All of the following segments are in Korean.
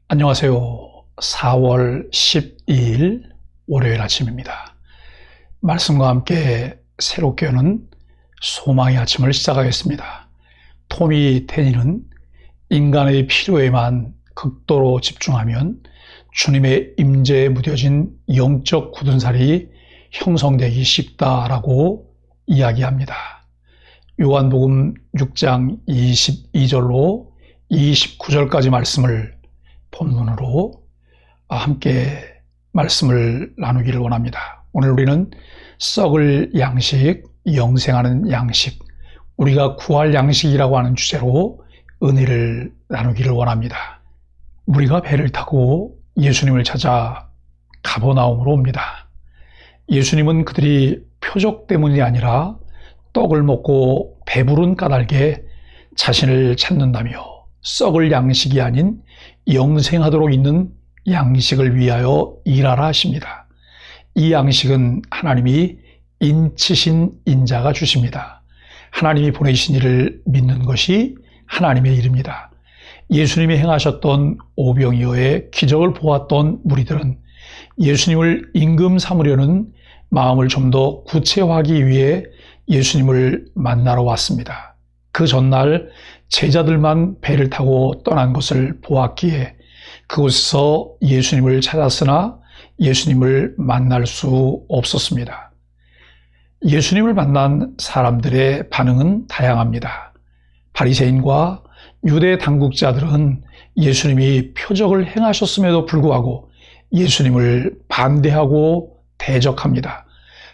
안녕하세요. 4월 12일 월요일 아침입니다. 말씀과 함께 새롭게 여는 소망의 아침을 시작하겠습니다. 토미 테니는 인간의 필요에만 극도로 집중하면 주님의 임재에 무뎌진 영적 굳은 살이 형성되기 쉽다라고 이야기합니다. 요한복음 6장 22절로 29절까지 말씀을 본문으로 함께 말씀을 나누기를 원합니다. 오늘 우리는 썩을 양식, 영생하는 양식, 우리가 구할 양식이라고 하는 주제로 은혜를 나누기를 원합니다. 우리가 배를 타고 예수님을 찾아 가버나움으로 옵니다. 예수님은 그들이 표적 때문이 아니라 떡을 먹고 배부른 까닭에 자신을 찾는다며 썩을 양식이 아닌 영생하도록 있는 양식을 위하여 일하라 하십니다. 이 양식은 하나님이 인치신 인자가 주십니다. 하나님이 보내신 이를 믿는 것이 하나님의 일입니다. 예수님이 행하셨던 오병이어의 기적을 보았던 무리들은 예수님을 임금 삼으려는 마음을 좀 더 구체화하기 위해 예수님을 만나러 왔습니다. 그 전날 제자들만 배를 타고 떠난 것을 보았기에 그곳에서 예수님을 찾았으나 예수님을 만날 수 없었습니다. 예수님을 만난 사람들의 반응은 다양합니다. 바리새인과 유대 당국자들은 예수님이 표적을 행하셨음에도 불구하고 예수님을 반대하고 대적합니다.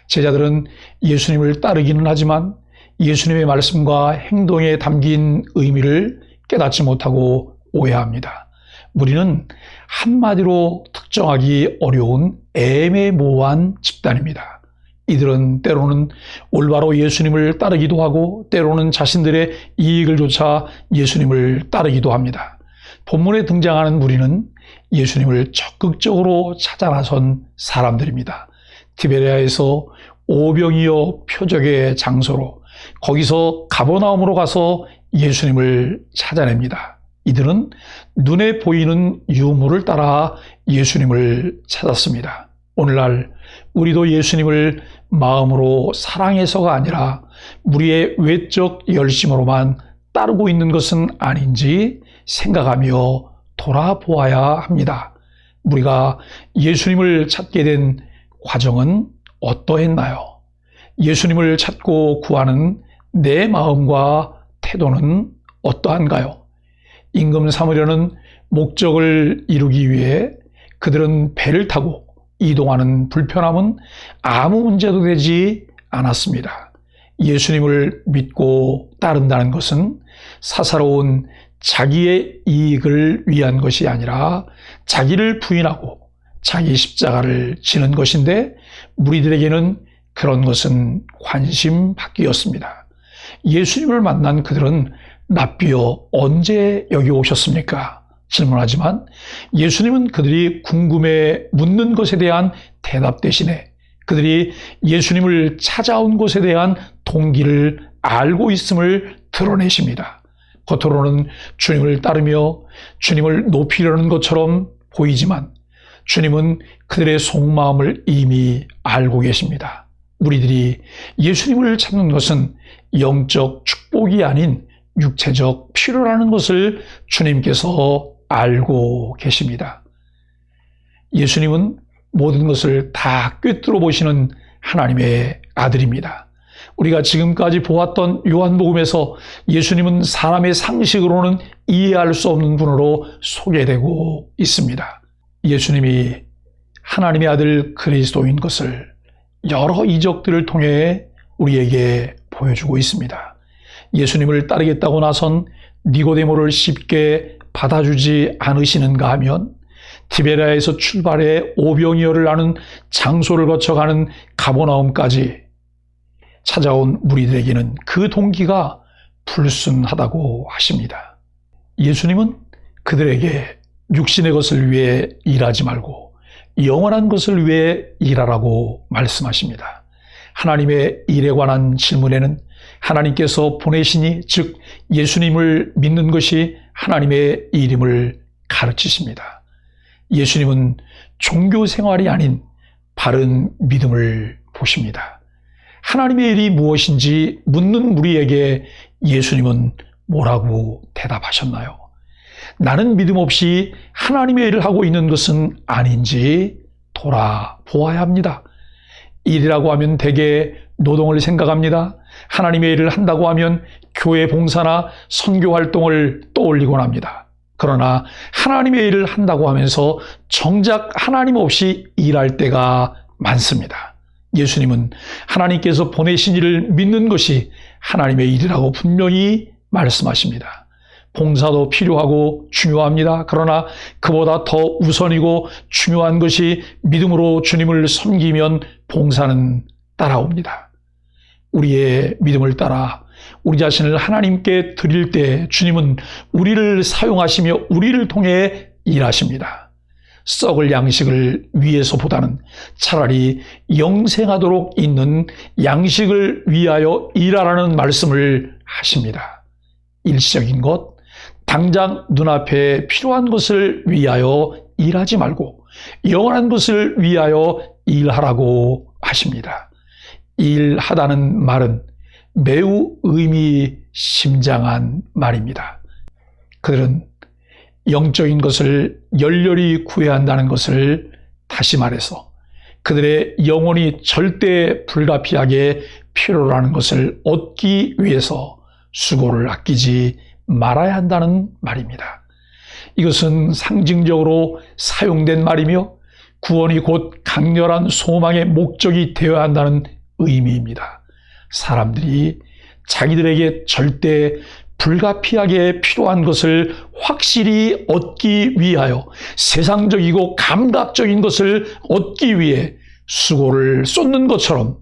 제자들은 예수님을 따르기는 하지만 예수님의 말씀과 행동에 담긴 의미를 깨닫지 못하고 오해합니다. 우리는 한마디로 특정하기 어려운 애매모호한 집단입니다. 이들은 때로는 올바로 예수님을 따르기도 하고 때로는 자신들의 이익을 좇아 예수님을 따르기도 합니다. 본문에 등장하는 무리는 예수님을 적극적으로 찾아 나선 사람들입니다. 티베리아에서 오병이어 표적의 장소로 거기서 가버나움으로 가서 예수님을 찾아냅니다. 이들은 눈에 보이는 유물을 따라 예수님을 찾았습니다. 오늘날 우리도 예수님을 마음으로 사랑해서가 아니라 우리의 외적 열심으로만 따르고 있는 것은 아닌지 생각하며 돌아보아야 합니다. 우리가 예수님을 찾게 된 과정은 어떠했나요? 예수님을 찾고 구하는 내 마음과 태도는 어떠한가요? 임금 삼으려는 목적을 이루기 위해 그들은 배를 타고 이동하는 불편함은 아무 문제도 되지 않았습니다. 예수님을 믿고 따른다는 것은 사사로운 자기의 이익을 위한 것이 아니라 자기를 부인하고 자기 십자가를 지는 것인데 무리들에게는 그런 것은 관심 밖이었습니다. 예수님을 만난 그들은 랍비여 언제 여기 오셨습니까? 질문하지만 예수님은 그들이 궁금해 묻는 것에 대한 대답 대신에 그들이 예수님을 찾아온 것에 대한 동기를 알고 있음을 드러내십니다. 겉으로는 주님을 따르며 주님을 높이려는 것처럼 보이지만 주님은 그들의 속마음을 이미 알고 계십니다. 우리들이 예수님을 찾는 것은 영적 축복이 아닌 육체적 필요라는 것을 주님께서 알고 계십니다. 예수님은 모든 것을 다 꿰뚫어 보시는 하나님의 아들입니다. 우리가 지금까지 보았던 요한복음에서 예수님은 사람의 상식으로는 이해할 수 없는 분으로 소개되고 있습니다. 예수님이 하나님의 아들 그리스도인 것을 여러 이적들을 통해 우리에게 보여주고 있습니다. 예수님을 따르겠다고 나선 니고데모를 쉽게 받아주지 않으시는가 하면 티베리아에서 출발해 오병이어를 나눈 장소를 거쳐가는 가버나움까지 찾아온 무리들에게는 그 동기가 불순하다고 하십니다. 예수님은 그들에게 육신의 것을 위해 일하지 말고 영원한 것을 위해 일하라고 말씀하십니다. 하나님의 일에 관한 질문에는 하나님께서 보내시니 즉 예수님을 믿는 것이 하나님의 이름을 가르치십니다. 예수님은 종교 생활이 아닌 바른 믿음을 보십니다. 하나님의 일이 무엇인지 묻는 우리에게 예수님은 뭐라고 대답하셨나요? 나는 믿음 없이 하나님의 일을 하고 있는 것은 아닌지 돌아보아야 합니다. 일이라고 하면 대개 노동을 생각합니다. 하나님의 일을 한다고 하면 교회 봉사나 선교 활동을 떠올리곤 합니다. 그러나 하나님의 일을 한다고 하면서 정작 하나님 없이 일할 때가 많습니다. 예수님은 하나님께서 보내신 일을 믿는 것이 하나님의 일이라고 분명히 말씀하십니다. 봉사도 필요하고 중요합니다. 그러나 그보다 더 우선이고 중요한 것이 믿음으로 주님을 섬기면 봉사는 따라옵니다. 우리의 믿음을 따라 우리 자신을 하나님께 드릴 때 주님은 우리를 사용하시며 우리를 통해 일하십니다. 썩을 양식을 위해서보다는 차라리 영생하도록 있는 양식을 위하여 일하라는 말씀을 하십니다. 일시적인 것, 당장 눈앞에 필요한 것을 위하여 일하지 말고 영원한 것을 위하여 일하라고 하십니다. 일하다는 말은 매우 의미심장한 말입니다. 그들은 영적인 것을 열렬히 구해야 한다는 것을 다시 말해서 그들의 영혼이 절대 불가피하게 필요로 하는 것을 얻기 위해서 수고를 아끼지 말아야 한다는 말입니다. 이것은 상징적으로 사용된 말이며 구원이 곧 강렬한 소망의 목적이 되어야 한다는 의미입니다. 사람들이 자기들에게 절대 불가피하게 필요한 것을 확실히 얻기 위하여 세상적이고 감각적인 것을 얻기 위해 수고를 쏟는 것처럼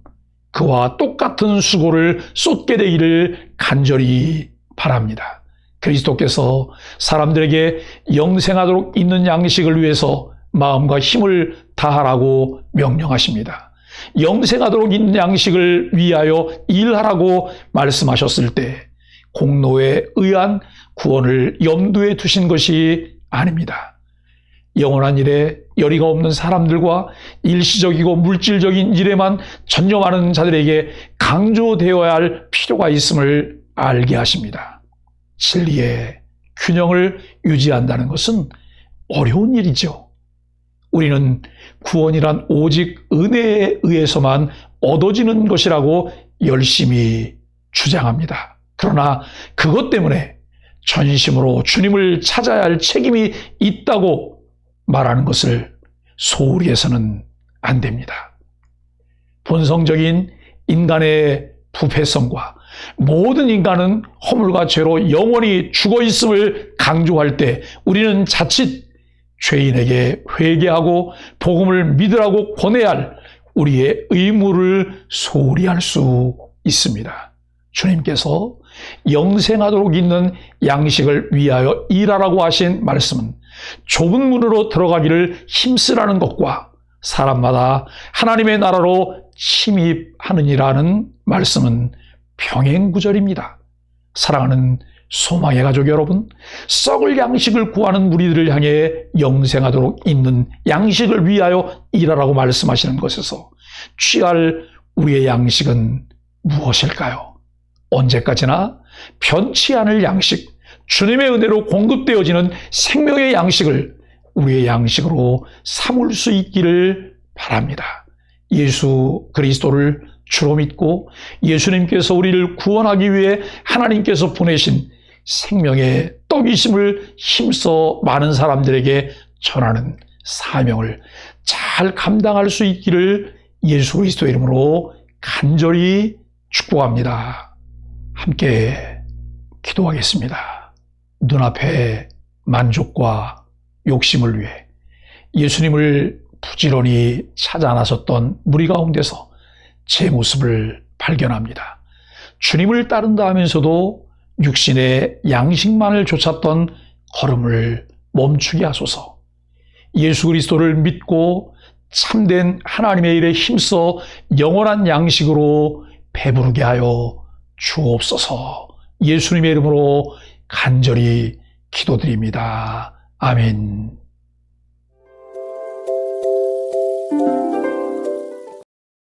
그와 똑같은 수고를 쏟게 되기를 간절히 바랍니다. 그리스도께서 사람들에게 영생하도록 있는 양식을 위해서 마음과 힘을 다하라고 명령하십니다. 영생하도록 있는 양식을 위하여 일하라고 말씀하셨을 때 공로에 의한 구원을 염두에 두신 것이 아닙니다. 영원한 일에 열의가 없는 사람들과 일시적이고 물질적인 일에만 전념하는 자들에게 강조되어야 할 필요가 있음을 알게 하십니다. 진리의 균형을 유지한다는 것은 어려운 일이죠. 우리는 구원이란 오직 은혜에 의해서만 얻어지는 것이라고 열심히 주장합니다. 그러나 그것 때문에 전심으로 주님을 찾아야 할 책임이 있다고 말하는 것을 소홀히 해서는 안 됩니다. 본성적인 인간의 부패성과 모든 인간은 허물과 죄로 영원히 죽어 있음을 강조할 때 우리는 자칫 죄인에게 회개하고 복음을 믿으라고 권해야 할 우리의 의무를 소홀히 할 수 있습니다. 주님께서 영생하도록 있는 양식을 위하여 일하라고 하신 말씀은 좁은 문으로 들어가기를 힘쓰라는 것과 사람마다 하나님의 나라로 침입하느니라는 말씀은 병행구절입니다. 사랑하는 소망의 가족 여러분, 썩을 양식을 구하는 무리들을 향해 영생하도록 있는 양식을 위하여 일하라고 말씀하시는 것에서 취할 우리의 양식은 무엇일까요? 언제까지나 변치 않을 양식, 주님의 은혜로 공급되어지는 생명의 양식을 우리의 양식으로 삼을 수 있기를 바랍니다. 예수 그리스도를 주로 믿고 예수님께서 우리를 구원하기 위해 하나님께서 보내신 생명의 떡이심을 힘써 많은 사람들에게 전하는 사명을 잘 감당할 수 있기를 예수 그리스도의 이름으로 간절히 축복합니다. 함께 기도하겠습니다. 눈앞의 만족과 욕심을 위해 예수님을 부지런히 찾아 나섰던 무리 가운데서 제 모습을 발견합니다. 주님을 따른다 하면서도 육신의 양식만을 좇았던 걸음을 멈추게 하소서. 예수 그리스도를 믿고 참된 하나님의 일에 힘써 영원한 양식으로 배부르게 하여 주옵소서. 예수님의 이름으로 간절히 기도드립니다. 아멘.